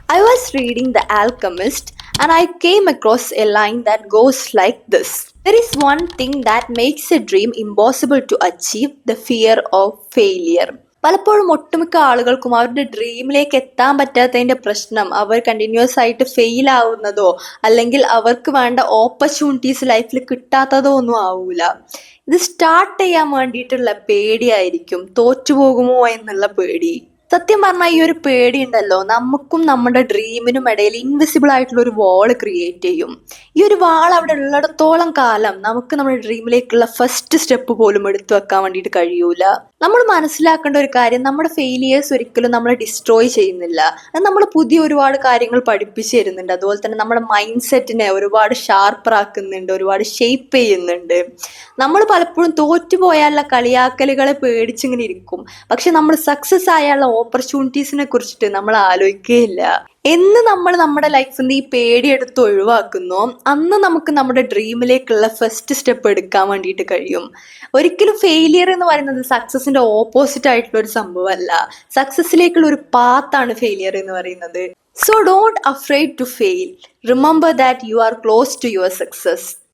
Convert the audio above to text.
I was reading The Alchemist and I came across a line that goes like this. There is one thing that makes a dream impossible to achieve, the fear of failure. പലപ്പോഴും ഒട്ടുമിക്ക ആളുകൾക്കും അവരുടെ ഡ്രീമിലേക്ക് എത്താൻ പറ്റാത്തതിന്റെ പ്രശ്നം അവർ continuous ആയിട്ട് fail ആവുന്നതോ അല്ലെങ്കിൽ അവർക്ക് വേണ്ട ഓപ്പർച്യൂണിറ്റീസ് ലൈഫിൽ കിട്ടാത്തതോ ഒന്നും ആവൂല. ഇത് സ്റ്റാർട്ട് ചെയ്യാൻ വേണ്ടിയിട്ടുള്ള പേടിയായിരിക്കും, തോറ്റുപോകുമോ എന്നുള്ള പേടി. സത്യം പറഞ്ഞാൽ ഈ ഒരു പേടി ഉണ്ടല്ലോ നമുക്കും നമ്മുടെ ഡ്രീമിനും ഇടയിൽ ഇൻവിസിബിൾ ആയിട്ടുള്ള ഒരു വാൾ ക്രിയേറ്റ് ചെയ്യും. ഈ ഒരു വാൾ അവിടെ ഉള്ളിടത്തോളം കാലം നമുക്ക് നമ്മുടെ ഡ്രീമിലേക്കുള്ള ഫസ്റ്റ് സ്റ്റെപ്പ് പോലും എടുത്തു വെക്കാൻ വേണ്ടിയിട്ട് കഴിയൂല. നമ്മൾ മനസ്സിലാക്കേണ്ട ഒരു കാര്യം, നമ്മുടെ ഫെയിലിയേഴ്സ് ഒരിക്കലും നമ്മളെ ഡിസ്ട്രോയ് ചെയ്യുന്നില്ല. അത് നമ്മൾ പുതിയ ഒരുപാട് കാര്യങ്ങൾ പഠിപ്പിച്ചു തരുന്നുണ്ട്. അതുപോലെ തന്നെ നമ്മുടെ മൈൻഡ് സെറ്റിനെ ഒരുപാട് ഷാർപ്പറാക്കുന്നുണ്ട്, ഒരുപാട് ഷേപ്പ് ചെയ്യുന്നുണ്ട്. നമ്മൾ പലപ്പോഴും തോറ്റുപോയാലുള്ള കളിയാക്കലുകളെ പേടിച്ചിങ്ങനെ ഇരിക്കും. പക്ഷെ നമ്മൾ സക്സസ് ആയുള്ള ഓപ്പർച്യൂണിറ്റീസിനെ കുറിച്ചിട്ട് നമ്മൾ ആലോചിക്കുകയില്ല. എന്ന് നമ്മൾ നമ്മുടെ ലൈഫിൽ നിന്ന് ഈ പേടിയെടുത്ത് ഒഴിവാക്കുന്നോ അന്ന് നമുക്ക് നമ്മുടെ ഡ്രീമിലേക്കുള്ള ഫസ്റ്റ് സ്റ്റെപ്പ് എടുക്കാൻ വേണ്ടിയിട്ട് കഴിയും. ഒരിക്കലും ഫെയിലിയർ എന്ന് പറയുന്നത് സക്സസിന്റെ ഓപ്പോസിറ്റ് ആയിട്ടുള്ള ഒരു സംഭവമല്ല. സക്സസിലേക്കുള്ള ഒരു പാത്താണ് ഫെയിലിയർ എന്ന് പറയുന്നത്. So don't afraid to fail. Remember that you are close to your success.